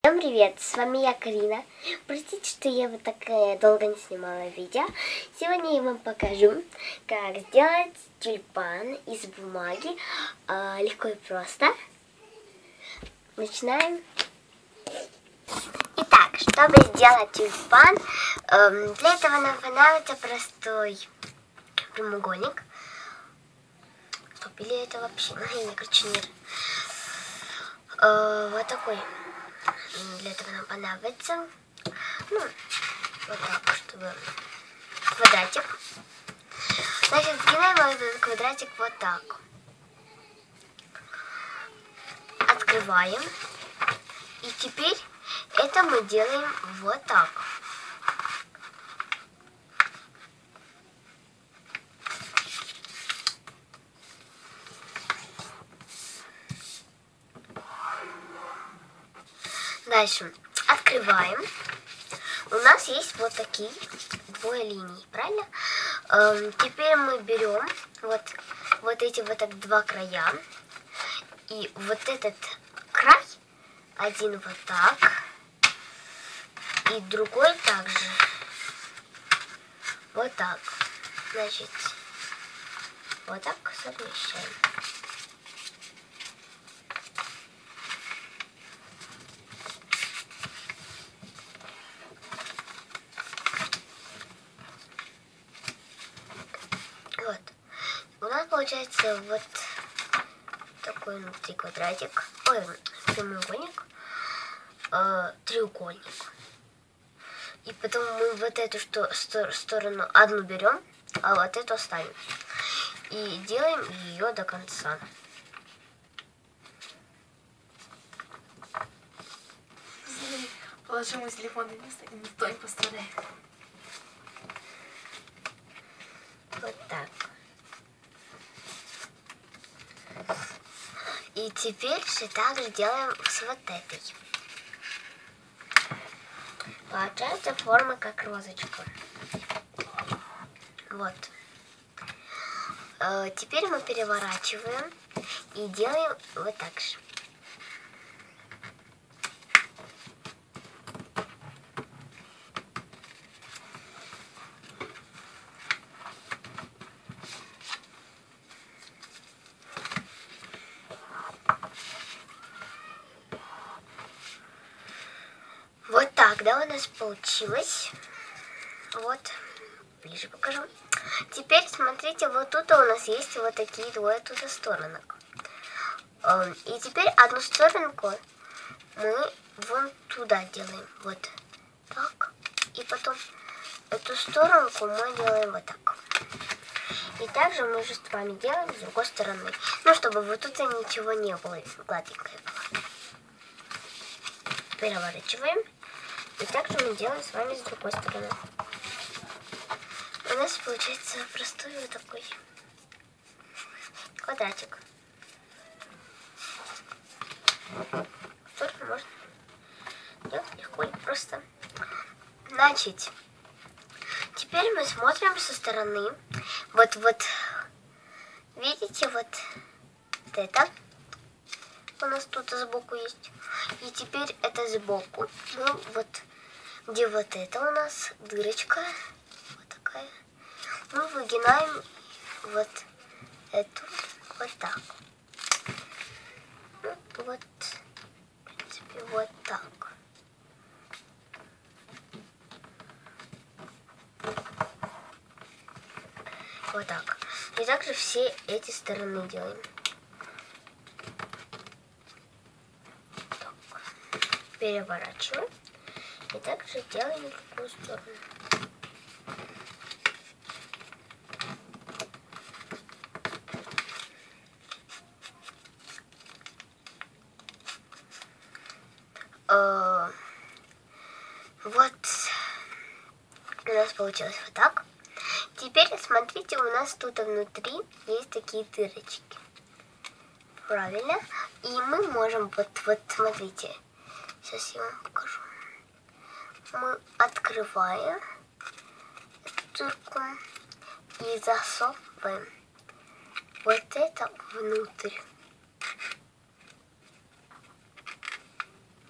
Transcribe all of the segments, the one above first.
Всем привет, с вами я, Карина. Простите, что я вот так долго не снимала видео. Сегодня я вам покажу, как сделать тюльпан из бумаги легко и просто. Начинаем. Итак, чтобы сделать тюльпан, для этого нам понадобится простой прямоугольник. Стоп, или это вообще, короче, нет. Вот такой. Для этого нам понадобится, вот так, чтобы квадратик. Значит, сгибаем этот квадратик вот так. Открываем. И теперь это мы делаем вот так. Дальше открываем. У нас есть вот такие две линии, правильно? Теперь мы берем вот эти вот так два края. И вот этот край, один вот так, и другой также вот так. Значит, вот так совмещаем. Вот. У нас получается вот такой внутри квадратик, прямоугольник, треугольник. И потом мы вот эту сторону одну берем, а вот эту оставим. И делаем ее до конца. Положи мой телефон на место, и никто не пострадает. Вот так. И теперь все так же делаем с вот этой. Получается форма как розочка. Вот. Теперь мы переворачиваем и делаем вот так же. Вот так, да, у нас получилось. Вот, ближе покажу. Теперь смотрите, вот тут у нас есть вот такие двое туда сторонок. И теперь одну сторонку мы вон туда делаем. Вот так. И потом эту сторонку мы делаем вот так. И также мы же с вами делаем с другой стороны. Ну, чтобы вот тут ничего не было, гладенькое было. Переворачиваем. И также мы делаем с вами с другой стороны. У нас получается простой вот такой квадратик. Только можно делать легко и просто. Значит, теперь мы смотрим со стороны. Вот, видите, вот это у нас тут сбоку есть. И теперь это сбоку. Ну, вот, где вот это у нас дырочка. Вот такая. Мы выгинаем вот эту вот так. Ну, вот, в принципе, вот так. Вот так. И также все эти стороны делаем. Переворачиваем и также делаем в другую сторону. Вот у нас получилось вот так. Теперь смотрите, у нас тут внутри есть такие дырочки. Правильно? И мы можем вот смотрите. Сейчас я вам покажу. Мы открываем дырку и засовываем вот это внутрь.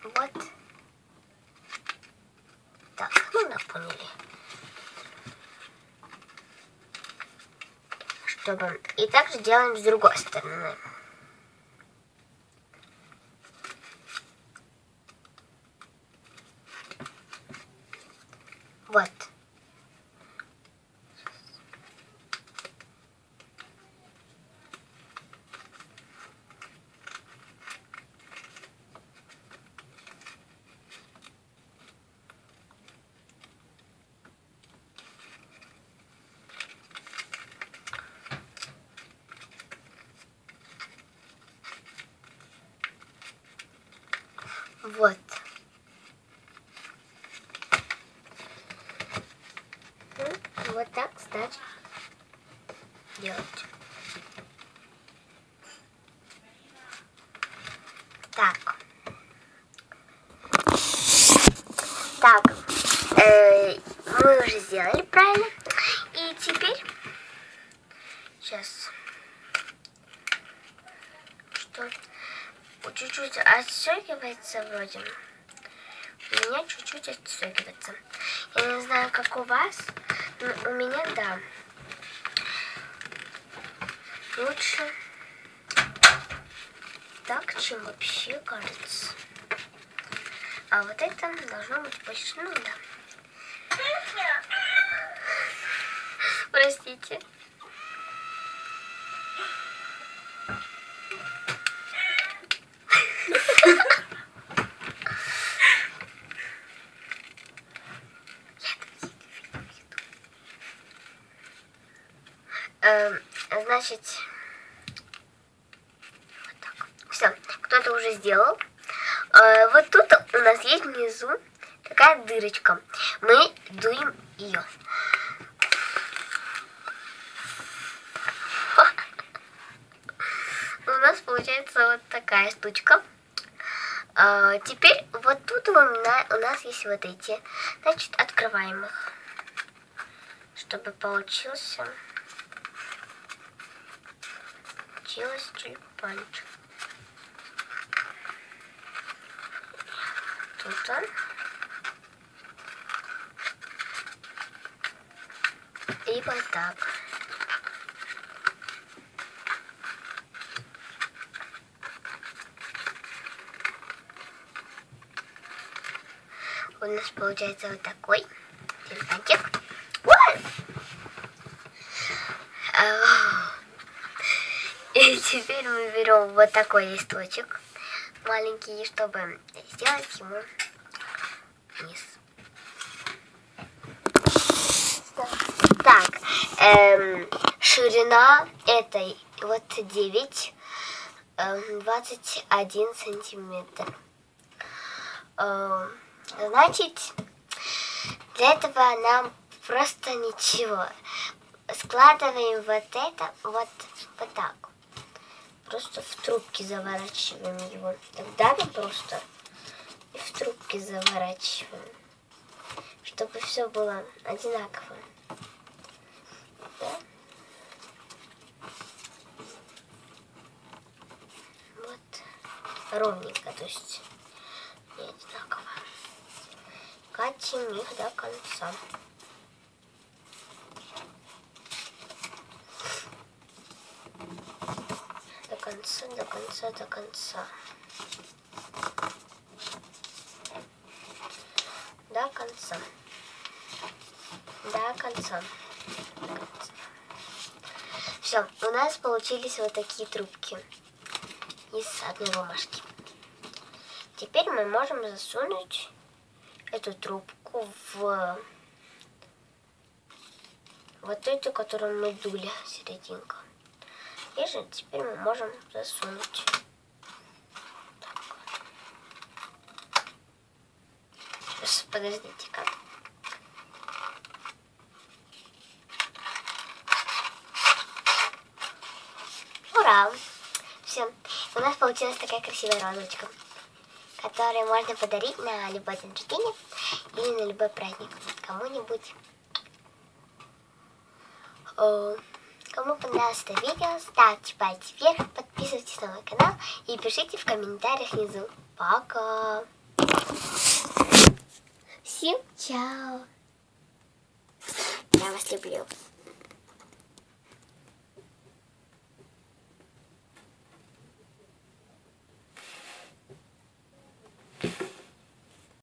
Вот чтобы... И также делаем с другой стороны. Вот. Вот. Вот так, кстати, делать. Так. Так. Мы уже сделали правильно. И теперь... Сейчас. Что? Чуть-чуть отстегивается вроде. У меня чуть-чуть отстегивается. Я не знаю, как у вас, но у меня, да. Лучше так, чем вообще кажется. А вот это должно быть почти, ну да. Простите. Значит, вот так. Все, кто-то уже сделал. Вот тут у нас есть внизу такая дырочка. Мы дуем ее. У нас получается вот такая штучка. Теперь вот тут у нас есть вот эти. Значит, открываем их, чтобы получился тюльпанчик. Тут он. И вот так. У нас получается вот такой тюльпанчик. И теперь мы берем вот такой листочек маленький, чтобы сделать ему низ. Так, ширина этой вот 21 сантиметр. Значит, для этого нам просто ничего. Складываем вот это вот так. Просто в трубки заворачиваем его. Тогда мы просто и в трубки заворачиваем, чтобы все было одинаково. Да? Вот ровненько, то есть не одинаково. Катим их до конца. До конца, до конца, до конца. До конца. До конца. Все, у нас получились вот такие трубки из одной бумажки. Теперь мы можем засунуть эту трубку в вот эту, которую мы дули, серединка. И же теперь мы можем засунуть. Так. Сейчас, подождите-ка. Ура! Все, у нас получилась такая красивая розочка, которую можно подарить на любой день рождения или на любой праздник кому-нибудь. Кому понравилось это видео, ставьте пальцы вверх, подписывайтесь на мой канал и пишите в комментариях внизу. Пока! Всем чао! Я вас люблю.